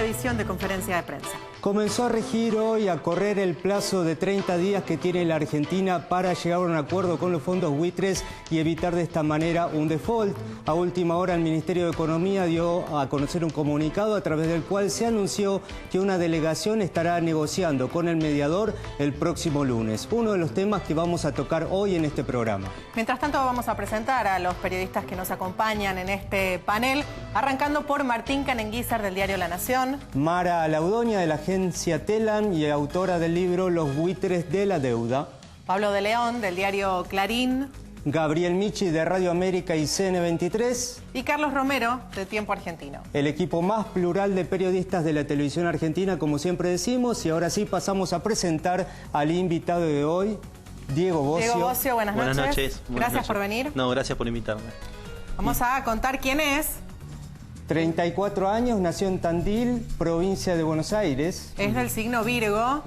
edición de conferencia de prensa. Comenzó a regir hoy, a correr el plazo de 30 días que tiene la Argentina para llegar a un acuerdo con los fondos buitres y evitar de esta manera un default. A última hora el Ministerio de Economía dio a conocer un comunicado a través del cual se anunció que una delegación estará negociando con el mediador el próximo lunes. Uno de los temas que vamos a tocar hoy en este programa. Mientras tanto vamos a presentar a los periodistas que nos acompañan en este panel, arrancando por Martín Canenguízar del diario La Nación. Mara Laudoña de la agencia Telam y autora del libro Los buitres de la deuda. Pablo de León del diario Clarín. Gabriel Michi de Radio América y CN23. Y Carlos Romero de Tiempo Argentino. El equipo más plural de periodistas de la televisión argentina, como siempre decimos. Y ahora sí pasamos a presentar al invitado de hoy, Diego Bocio. Diego Bocio, buenas noches. Buenas noches. Gracias por venir. No, gracias por invitarme. Vamos a contar quién es. 34 años, nació en Tandil, provincia de Buenos Aires. Es del signo Virgo.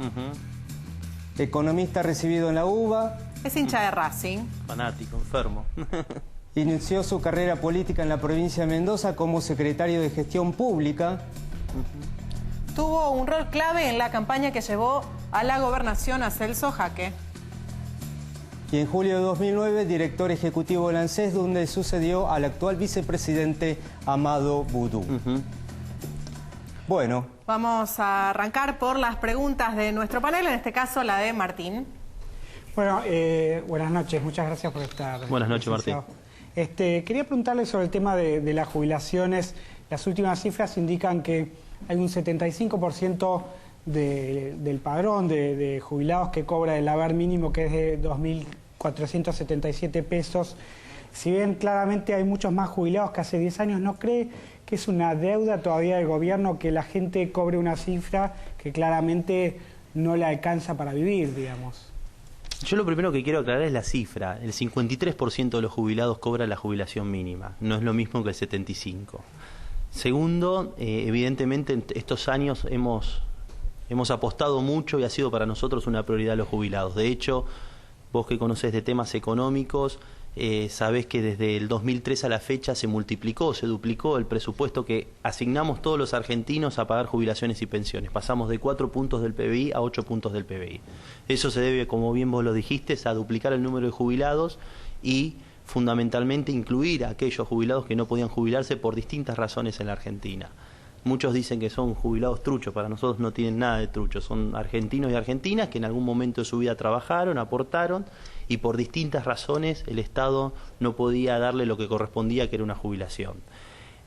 Economista recibido en la UBA. Es hincha de Racing. Fanático, enfermo. Inició su carrera política en la provincia de Mendoza como secretario de Gestión Pública. Tuvo un rol clave en la campaña que llevó a la gobernación a Celso Jaque. Y en julio de 2009, director ejecutivo del ANSES, donde sucedió al actual vicepresidente Amado Boudou. Bueno. Vamos a arrancar por las preguntas de nuestro panel, en este caso la de Martín. Bueno, buenas noches, muchas gracias por estar. Buenas noches, Martín. Quería preguntarle sobre el tema de las jubilaciones. Las últimas cifras indican que hay un 75% del padrón de jubilados que cobra el haber mínimo, que es de 2.477 pesos. Si bien claramente hay muchos más jubilados que hace 10 años, ¿no cree que es una deuda todavía del gobierno que la gente cobre una cifra que claramente no le alcanza para vivir, digamos? Yo lo primero que quiero aclarar es la cifra. El 53% de los jubilados cobra la jubilación mínima. No es lo mismo que el 75%. Segundo, evidentemente en estos años hemos apostado mucho y ha sido para nosotros una prioridad los jubilados. De hecho, vos que conocés de temas económicos, sabés que desde el 2003 a la fecha se multiplicó, se duplicó el presupuesto que asignamos todos los argentinos a pagar jubilaciones y pensiones. Pasamos de 4 puntos del PBI a 8 puntos del PBI. Eso se debe, como bien vos lo dijiste, a duplicar el número de jubilados y fundamentalmente incluir a aquellos jubilados que no podían jubilarse por distintas razones en la Argentina. Muchos dicen que son jubilados truchos, para nosotros no tienen nada de truchos, son argentinos y argentinas que en algún momento de su vida trabajaron, aportaron y por distintas razones el Estado no podía darle lo que correspondía, que era una jubilación.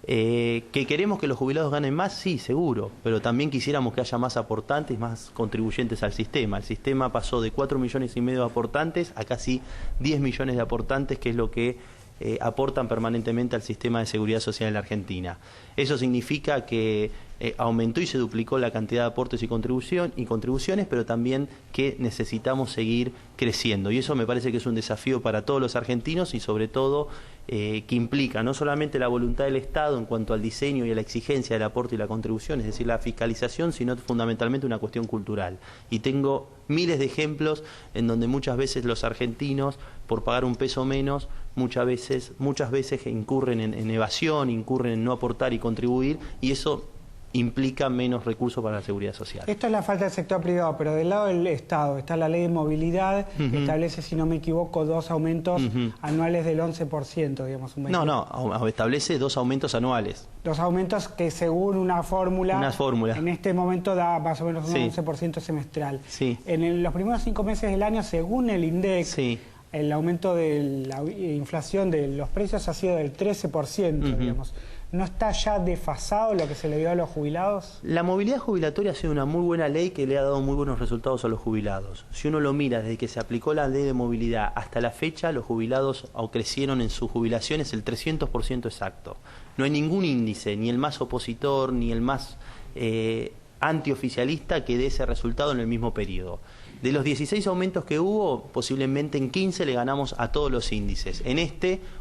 ¿Que queremos que los jubilados ganen más? Sí, seguro, pero también quisiéramos que haya más aportantes, más contribuyentes al sistema. El sistema pasó de 4,5 millones de aportantes a casi 10 millones de aportantes, que es lo que aportan permanentemente al sistema de seguridad social en la Argentina. Eso significa que aumentó y se duplicó la cantidad de aportes y contribuciones, pero también que necesitamos seguir creciendo. Y eso me parece que es un desafío para todos los argentinos y sobre todo que implica no solamente la voluntad del Estado en cuanto al diseño y a la exigencia del aporte y la contribución, es decir, la fiscalización, sino fundamentalmente una cuestión cultural. Y tengo miles de ejemplos en donde muchas veces los argentinos, por pagar un peso menos, muchas veces incurren en evasión, incurren en no aportar y contribuir, y eso implica menos recursos para la seguridad social. Esto es la falta del sector privado, pero del lado del Estado está la ley de movilidad, que establece, si no me equivoco, 2 aumentos anuales del 11%, digamos. Establece 2 aumentos anuales. 2 aumentos que según una fórmula, en este momento da más o menos un 11% semestral. Sí. En los primeros 5 meses del año, según el INDEC, el aumento de la inflación de los precios ha sido del 13%, digamos. ¿No está ya desfasado lo que se le dio a los jubilados? La movilidad jubilatoria ha sido una muy buena ley que le ha dado muy buenos resultados a los jubilados. Si uno lo mira desde que se aplicó la ley de movilidad hasta la fecha, los jubilados crecieron en sus jubilaciones el 300% exacto. No hay ningún índice, ni el más opositor, ni el más antioficialista que dé ese resultado en el mismo periodo. De los 16 aumentos que hubo, posiblemente en 15 le ganamos a todos los índices. En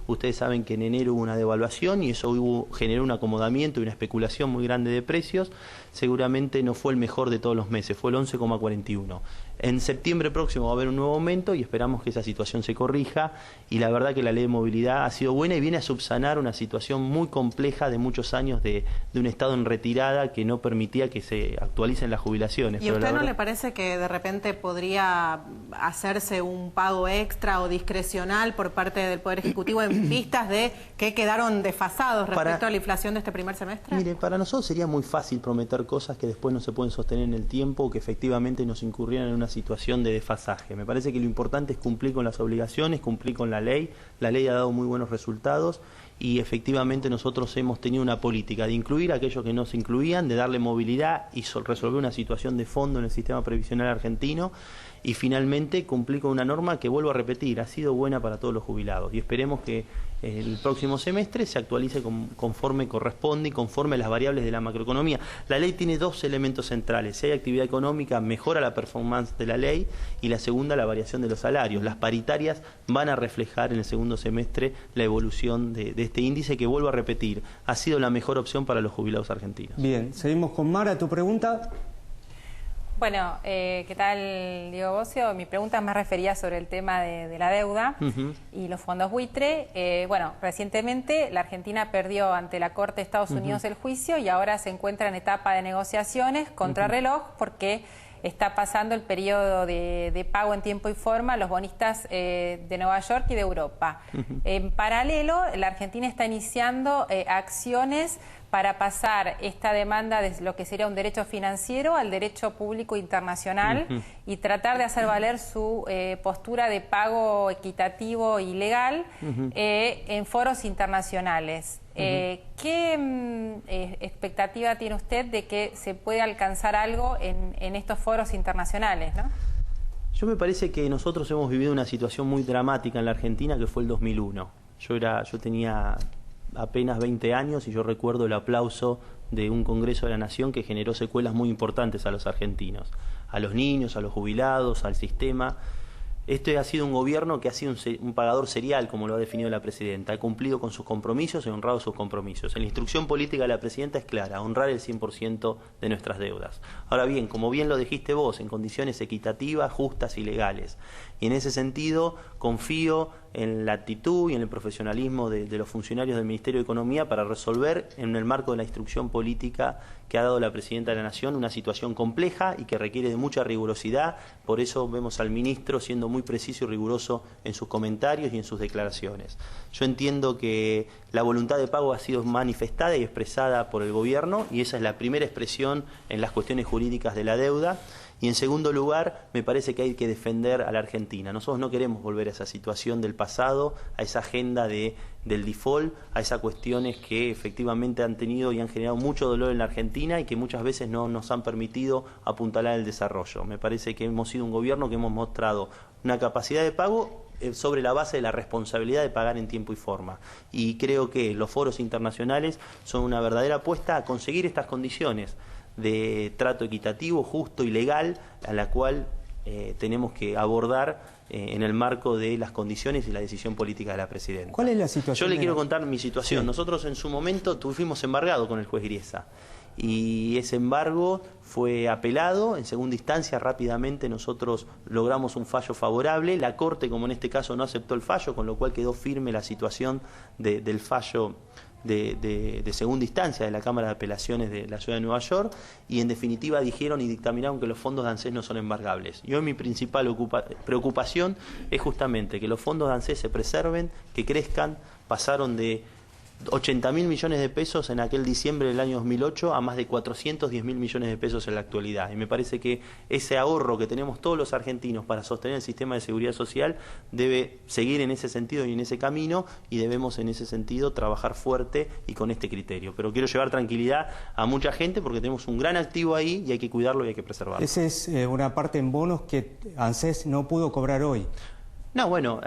ustedes saben que en enero hubo una devaluación y eso generó un acomodamiento y una especulación muy grande de precios. Seguramente no fue el mejor de todos los meses, fue el 11,41. En septiembre próximo va a haber un nuevo aumento y esperamos que esa situación se corrija, y la verdad que la ley de movilidad ha sido buena y viene a subsanar una situación muy compleja de muchos años de un Estado en retirada que no permitía que se actualicen las jubilaciones. ¿Y a usted no le parece que de repente podría hacerse un pago extra o discrecional por parte del Poder Ejecutivo en vistas de que quedaron desfasados respecto a la inflación de este primer semestre? Mire, para nosotros sería muy fácil prometer cosas que después no se pueden sostener en el tiempo o que efectivamente nos incurrieran en una situación de desfasaje. Me parece que lo importante es cumplir con las obligaciones, cumplir con la ley. La ley ha dado muy buenos resultados y efectivamente nosotros hemos tenido una política de incluir a aquellos que no se incluían, de darle movilidad y resolver una situación de fondo en el sistema previsional argentino, y finalmente cumplir con una norma que, vuelvo a repetir, ha sido buena para todos los jubilados, y esperemos que el próximo semestre se actualice conforme corresponde y conforme a las variables de la macroeconomía. La ley tiene dos elementos centrales: si hay actividad económica, mejora la performance de la ley, y la segunda, la variación de los salarios. Las paritarias van a reflejar en el segundo semestre la evolución de este índice que, vuelvo a repetir, ha sido la mejor opción para los jubilados argentinos. Bien, seguimos con Mara. ¿Tu pregunta? Bueno, ¿qué tal, Diego Bocio? Mi pregunta es más referida sobre el tema de la deuda y los fondos buitre. Bueno, recientemente la Argentina perdió ante la Corte de Estados Unidos el juicio y ahora se encuentra en etapa de negociaciones contrarreloj porque está pasando el periodo de pago en tiempo y forma a los bonistas de Nueva York y de Europa. En paralelo, la Argentina está iniciando acciones para pasar esta demanda de lo que sería un derecho financiero al derecho público internacional y tratar de hacer valer su postura de pago equitativo y legal en foros internacionales. ¿Qué expectativa tiene usted de que se pueda alcanzar algo en estos foros internacionales, ¿no? Yo me parece que nosotros hemos vivido una situación muy dramática en la Argentina, que fue el 2001. Yo tenía apenas 20 años y yo recuerdo el aplauso de un Congreso de la Nación que generó secuelas muy importantes a los argentinos, a los niños, a los jubilados, al sistema. Este ha sido un gobierno que ha sido un pagador serial, como lo ha definido la presidenta. Ha cumplido con sus compromisos y honrado sus compromisos. La instrucción política de la presidenta es clara: honrar el 100% de nuestras deudas. Ahora bien, como bien lo dijiste vos, en condiciones equitativas, justas y legales. Y en ese sentido confío en la actitud y en el profesionalismo de los funcionarios del Ministerio de Economía para resolver, en el marco de la instrucción política que ha dado la Presidenta de la Nación, una situación compleja y que requiere de mucha rigurosidad. Por eso vemos al ministro siendo muy preciso y riguroso en sus comentarios y en sus declaraciones. Yo entiendo que la voluntad de pago ha sido manifestada y expresada por el Gobierno, y esa es la primera expresión en las cuestiones jurídicas de la deuda. Y en segundo lugar, me parece que hay que defender a la Argentina. Nosotros no queremos volver a esa situación del pasado, a esa agenda del default, a esas cuestiones que efectivamente han tenido y han generado mucho dolor en la Argentina y que muchas veces no nos han permitido apuntalar el desarrollo. Me parece que hemos sido un gobierno que hemos mostrado una capacidad de pago sobre la base de la responsabilidad de pagar en tiempo y forma. Y creo que los foros internacionales son una verdadera apuesta a conseguir estas condiciones de trato equitativo, justo y legal, a la cual tenemos que abordar en el marco de las condiciones y la decisión política de la presidenta. ¿Cuál es la situación? Yo le quiero contar mi situación. Sí. Nosotros en su momento fuimos embargados con el juez Griesa y ese embargo fue apelado en segunda instancia. Rápidamente nosotros logramos un fallo favorable. La Corte, como en este caso, no aceptó el fallo, con lo cual quedó firme la situación del fallo de segunda instancia de la Cámara de Apelaciones de la Ciudad de Nueva York, y en definitiva dijeron y dictaminaron que los fondos de ANSES no son embargables. Y hoy mi principal preocupación es justamente que los fondos de ANSES se preserven, que crezcan. Pasaron de 80.000 millones de pesos en aquel diciembre del año 2008 a más de 410.000 millones de pesos en la actualidad. Y me parece que ese ahorro que tenemos todos los argentinos para sostener el sistema de seguridad social debe seguir en ese sentido y en ese camino, y debemos en ese sentido trabajar fuerte y con este criterio. Pero quiero llevar tranquilidad a mucha gente porque tenemos un gran activo ahí y hay que cuidarlo y hay que preservarlo. Esa es una parte en bonos que ANSES no pudo cobrar hoy. No, bueno,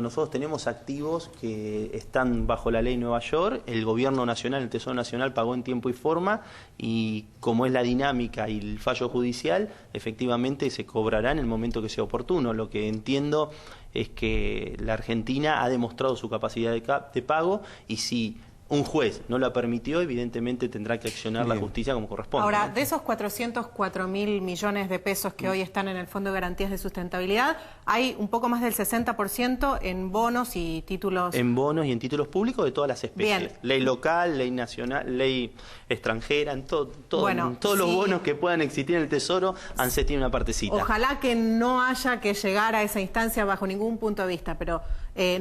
nosotros tenemos activos que están bajo la ley Nueva York, el gobierno nacional, el Tesoro Nacional pagó en tiempo y forma, y como es la dinámica y el fallo judicial, efectivamente se cobrará en el momento que sea oportuno. Lo que entiendo es que la Argentina ha demostrado su capacidad de pago, y si un juez no la permitió, evidentemente tendrá que accionar la justicia como corresponde. Ahora, de esos 404.000 millones de pesos que hoy están en el Fondo de Garantías de Sustentabilidad, hay un poco más del 60% en bonos y títulos. En bonos y en títulos públicos de todas las especies. Bien. Ley local, ley nacional, ley extranjera, en todos los bonos que puedan existir en el Tesoro, ANSES tiene una partecita. Ojalá que no haya que llegar a esa instancia bajo ningún punto de vista, pero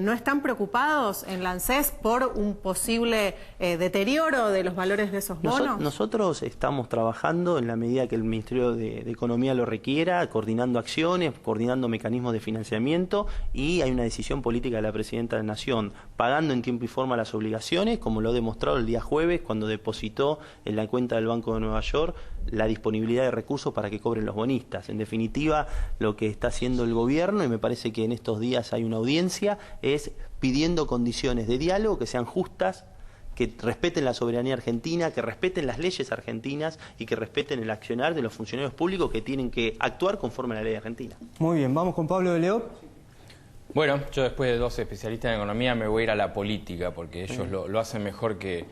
¿no están preocupados en la ANSES por un posible deterioro de los valores de esos bonos? Nosotros estamos trabajando en la medida que el Ministerio de Economía lo requiera, coordinando acciones, coordinando mecanismos de financiamiento, y hay una decisión política de la Presidenta de la Nación, pagando en tiempo y forma las obligaciones, como lo ha demostrado el día jueves cuando depositó en la cuenta del Banco de Nueva York la disponibilidad de recursos para que cobren los bonistas. En definitiva, lo que está haciendo el gobierno, y me parece que en estos días hay una audiencia, es pidiendo condiciones de diálogo que sean justas, que respeten la soberanía argentina, que respeten las leyes argentinas y que respeten el accionar de los funcionarios públicos que tienen que actuar conforme a la ley argentina. Muy bien, vamos con Pablo de León. Bueno, yo después de 2 especialistas en economía me voy a ir a la política, porque ellos lo hacen mejor que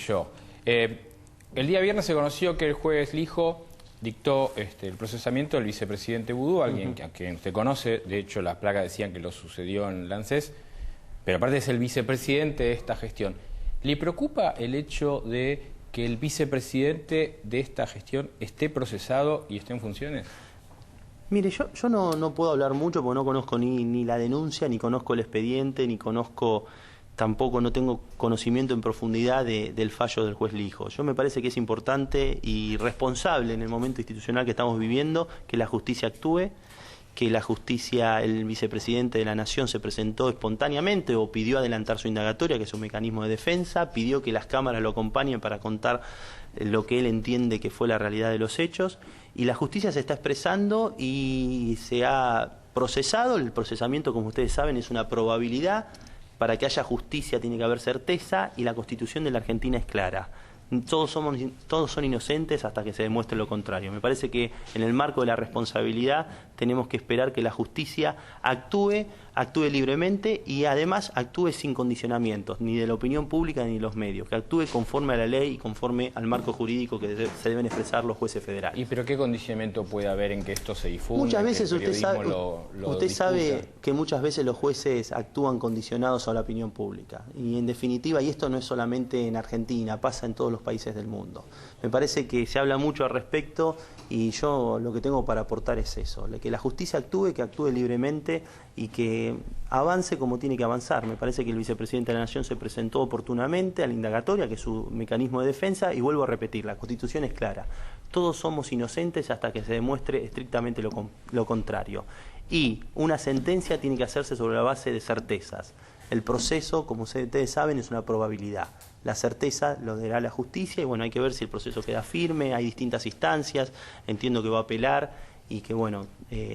yo. El día viernes se conoció que el juez Lijo dictó el procesamiento del vicepresidente Vudú, alguien a quien usted conoce. De hecho, las placas decían que lo sucedió en la ANSES, pero aparte es el vicepresidente de esta gestión. ¿Le preocupa el hecho de que el vicepresidente de esta gestión esté procesado y esté en funciones? Mire, yo no puedo hablar mucho porque no conozco ni la denuncia, ni conozco el expediente, ni conozco, tampoco no tengo conocimiento en profundidad del fallo del juez Lijo. Yo me parece que es importante y responsable en el momento institucional que estamos viviendo que la justicia actúe, que la justicia, el vicepresidente de la Nación se presentó espontáneamente o pidió adelantar su indagatoria, que es un mecanismo de defensa, pidió que las cámaras lo acompañen para contar lo que él entiende que fue la realidad de los hechos, y la justicia se está expresando y se ha procesado. El procesamiento, como ustedes saben, es una probabilidad. Para que haya justicia tiene que haber certeza, y la Constitución de la Argentina es clara. Todos son inocentes hasta que se demuestre lo contrario. Me parece que en el marco de la responsabilidad tenemos que esperar que la justicia actúe libremente, y además actúe sin condicionamientos, ni de la opinión pública ni de los medios, que actúe conforme a la ley y conforme al marco jurídico que se deben expresar los jueces federales. ¿Y pero qué condicionamiento puede haber en que esto se difunda? Muchas veces usted sabe que muchas veces los jueces actúan condicionados a la opinión pública, y en definitiva, y esto no es solamente en Argentina, pasa en todos los países del mundo. Me parece que se habla mucho al respecto, y yo lo que tengo para aportar es eso, que la justicia actúe, que actúe libremente y que avance como tiene que avanzar. Me parece que el vicepresidente de la Nación se presentó oportunamente a la indagatoria, que es su mecanismo de defensa, y vuelvo a repetir, la Constitución es clara. Todos somos inocentes hasta que se demuestre estrictamente lo contrario. Y una sentencia tiene que hacerse sobre la base de certezas. El proceso, como ustedes saben, es una probabilidad. La certeza lo dará la justicia, y bueno, hay que ver si el proceso queda firme. Hay distintas instancias, entiendo que va a apelar, y que bueno,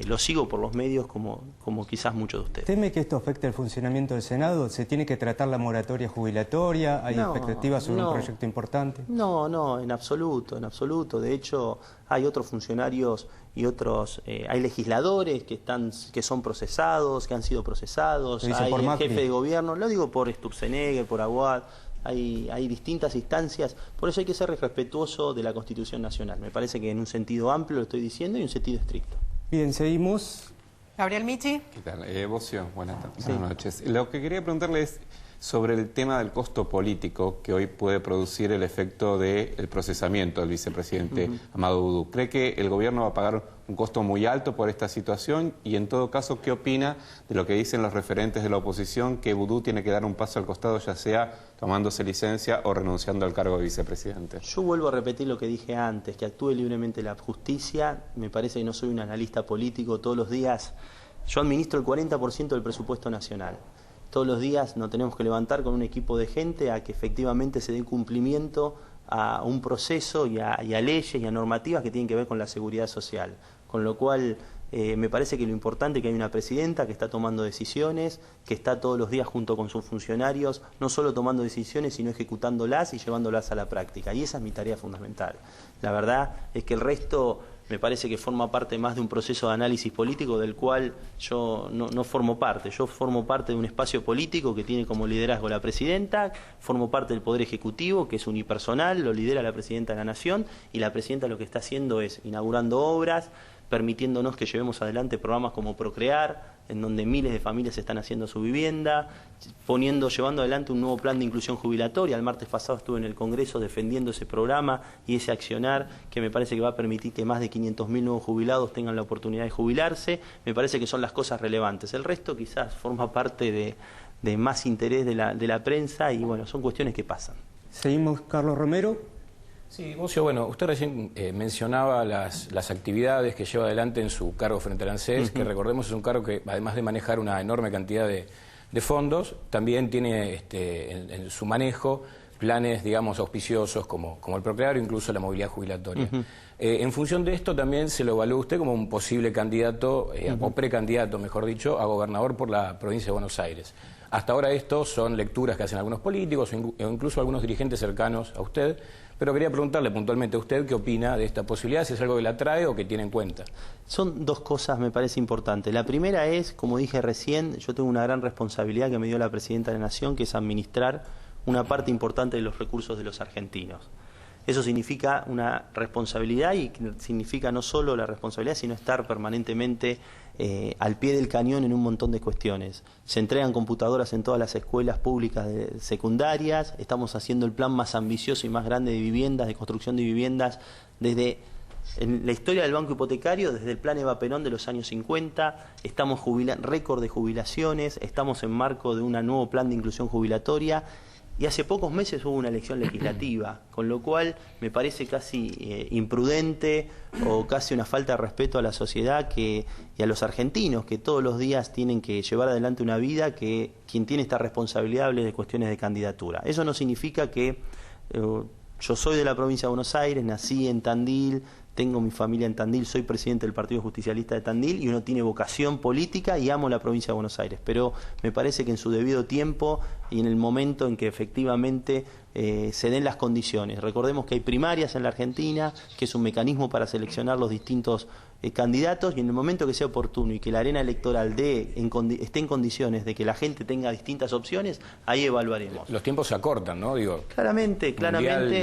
lo sigo por los medios como quizás muchos de ustedes. ¿Teme que esto afecte el funcionamiento del Senado? ¿Se tiene que tratar la moratoria jubilatoria? ¿Hay expectativas sobre un proyecto importante? No, en absoluto. De hecho, hay otros funcionarios y otros, hay legisladores que son procesados, que han sido procesados, hay el jefe de gobierno, lo digo por Sturzenegger, por Aguad. Hay distintas instancias, por eso hay que ser respetuoso de la Constitución Nacional. Me parece que en un sentido amplio lo estoy diciendo y en un sentido estricto. Bien, seguimos. Gabriel Michi. ¿Qué tal? Bocio, buenas noches. Lo que quería preguntarle es sobre el tema del costo político que hoy puede producir el efecto del procesamiento del vicepresidente Amado Vudú. ¿Cree que el gobierno va a pagar un costo muy alto por esta situación? Y en todo caso, ¿qué opina de lo que dicen los referentes de la oposición, que Vudú tiene que dar un paso al costado, ya sea tomándose licencia o renunciando al cargo de vicepresidente? Yo vuelvo a repetir lo que dije antes, que actúe libremente la justicia. Me parece que no soy un analista político. Todos los días yo administro el 40% del presupuesto nacional. Todos los días nos tenemos que levantar con un equipo de gente a que efectivamente se dé cumplimiento a un proceso y a leyes y a normativas que tienen que ver con la seguridad social. Con lo cual Me parece que lo importante es que hay una presidenta que está tomando decisiones, que está todos los días junto con sus funcionarios, no solo tomando decisiones, sino ejecutándolas y llevándolas a la práctica. Y esa es mi tarea fundamental. La verdad es que el resto me parece que forma parte más de un proceso de análisis político del cual yo no formo parte. Yo formo parte de un espacio político que tiene como liderazgo la presidenta, formo parte del Poder Ejecutivo, que es unipersonal, lo lidera la presidenta de la Nación, y la presidenta lo que está haciendo es inaugurando obras, permitiéndonos que llevemos adelante programas como Procrear, en donde miles de familias están haciendo su vivienda, llevando adelante un nuevo plan de inclusión jubilatoria. El martes pasado estuve en el Congreso defendiendo ese programa y ese accionar que me parece que va a permitir que más de 500.000 nuevos jubilados tengan la oportunidad de jubilarse. Me parece que son las cosas relevantes. El resto quizás forma parte de más interés de la prensa y bueno, son cuestiones que pasan. Seguimos, Carlos Romero. Sí, Bocio, bueno, usted recién mencionaba las actividades que lleva adelante en su cargo frente al ANSES, que recordemos es un cargo que, además de manejar una enorme cantidad de fondos, también tiene en su manejo planes, digamos, auspiciosos como el Procrear o incluso la movilidad jubilatoria. En función de esto también se lo evalúa usted como un posible candidato, o precandidato, mejor dicho, a gobernador por la provincia de Buenos Aires. Hasta ahora esto son lecturas que hacen algunos políticos o incluso algunos dirigentes cercanos a usted, pero quería preguntarle puntualmente a usted qué opina de esta posibilidad, si es algo que la atrae o que tiene en cuenta. Son dos cosas, me parece importantes. La primera es, como dije recién, yo tengo una gran responsabilidad que me dio la Presidenta de la Nación, que es administrar una parte importante de los recursos de los argentinos. Eso significa una responsabilidad y significa no solo la responsabilidad, sino estar permanentemente al pie del cañón en un montón de cuestiones. Se entregan computadoras en todas las escuelas públicas secundarias, estamos haciendo el plan más ambicioso y más grande de viviendas, de construcción de viviendas, desde en la historia del banco hipotecario, desde el plan Eva Perón de los años 50, estamos récord de jubilaciones, estamos en marco de un nuevo plan de inclusión jubilatoria. Y hace pocos meses hubo una elección legislativa, con lo cual me parece casi imprudente o casi una falta de respeto a la sociedad y a los argentinos, que todos los días tienen que llevar adelante una vida que quien tiene esta responsabilidad hable de cuestiones de candidatura. Eso no significa que yo soy de la provincia de Buenos Aires, nací en Tandil, tengo mi familia en Tandil, soy presidente del Partido Justicialista de Tandil y uno tiene vocación política y amo la provincia de Buenos Aires, pero me parece que en su debido tiempo y en el momento en que efectivamente se den las condiciones. Recordemos que hay primarias en la Argentina, que es un mecanismo para seleccionar los distintos candidatos, y en el momento que sea oportuno y que la arena electoral esté en condiciones de que la gente tenga distintas opciones, ahí evaluaremos. Los tiempos se acortan, ¿no? Digo, claramente.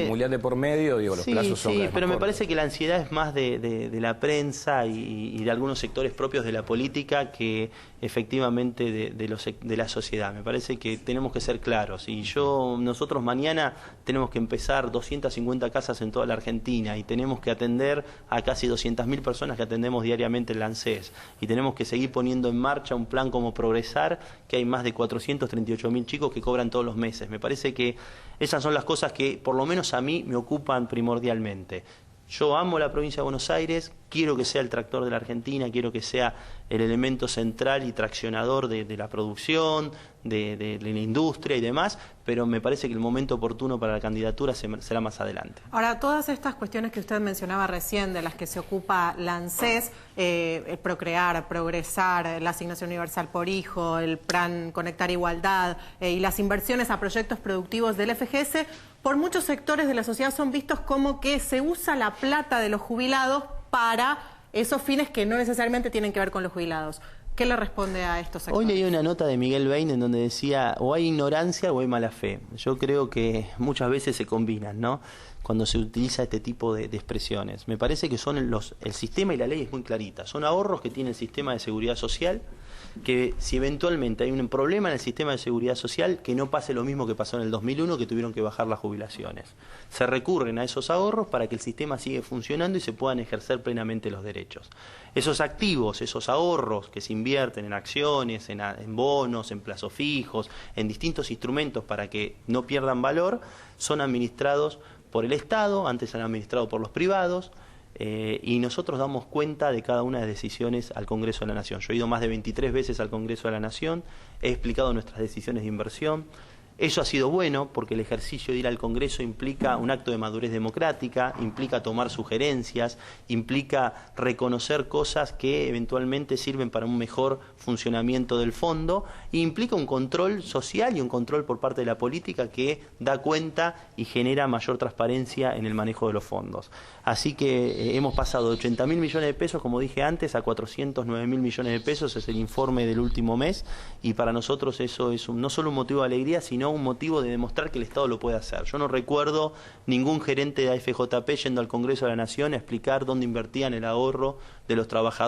Mundial de por medio, digo, los plazos son Sí, pero me cortos. parece que la ansiedad es más de la prensa y de algunos sectores propios de la política que efectivamente de la sociedad. Me parece que tenemos que ser claros. Y nosotros mañana tenemos que empezar 250 casas en toda la Argentina y tenemos que atender a casi 200.000 personas que atendemos diariamente en la ANSES. Y tenemos que seguir poniendo en marcha un plan como Progresar, que hay más de 438.000 chicos que cobran todos los meses. Me parece que esas son las cosas que por lo menos a mí me ocupan primordialmente. Yo amo la provincia de Buenos Aires, quiero que sea el tractor de la Argentina, quiero que sea el elemento central y traccionador de la producción, de la industria y demás, pero me parece que el momento oportuno para la candidatura será más adelante. Ahora, todas estas cuestiones que usted mencionaba recién, de las que se ocupa la ANSES, Procrear, Progresar, la asignación universal por hijo, el plan Conectar Igualdad y las inversiones a proyectos productivos del FGS, por muchos sectores de la sociedad son vistos como que se usa la plata de los jubilados para esos fines que no necesariamente tienen que ver con los jubilados. ¿Qué le responde a estos sectores? Hoy leí una nota de Miguel Bain en donde decía o hay ignorancia o hay mala fe. Yo creo que muchas veces se combinan, ¿no? Cuando se utiliza este tipo de expresiones. Me parece que son el sistema y la ley es muy clarita. Son ahorros que tiene el sistema de seguridad social, que si eventualmente hay un problema en el sistema de seguridad social, que no pase lo mismo que pasó en el 2001, que tuvieron que bajar las jubilaciones. Se recurren a esos ahorros para que el sistema siga funcionando y se puedan ejercer plenamente los derechos. Esos activos, esos ahorros que se invierten en acciones, en bonos, en plazos fijos, en distintos instrumentos para que no pierdan valor, son administrados por el Estado, antes eran administrados por los privados, y nosotros damos cuenta de cada una de las decisiones al Congreso de la Nación. Yo he ido más de 23 veces al Congreso de la Nación, he explicado nuestras decisiones de inversión, Eso ha sido bueno porque el ejercicio de ir al Congreso implica un acto de madurez democrática, implica tomar sugerencias, implica reconocer cosas que eventualmente sirven para un mejor funcionamiento del fondo e implica un control social y un control por parte de la política que da cuenta y genera mayor transparencia en el manejo de los fondos. Así que hemos pasado de 80.000 millones de pesos, como dije antes, a 409.000 millones de pesos, es el informe del último mes, y para nosotros eso es no solo un motivo de alegría, sino un motivo de demostrar que el Estado lo puede hacer. Yo no recuerdo ningún gerente de AFJP yendo al Congreso de la Nación a explicar dónde invertían el ahorro de los trabajadores.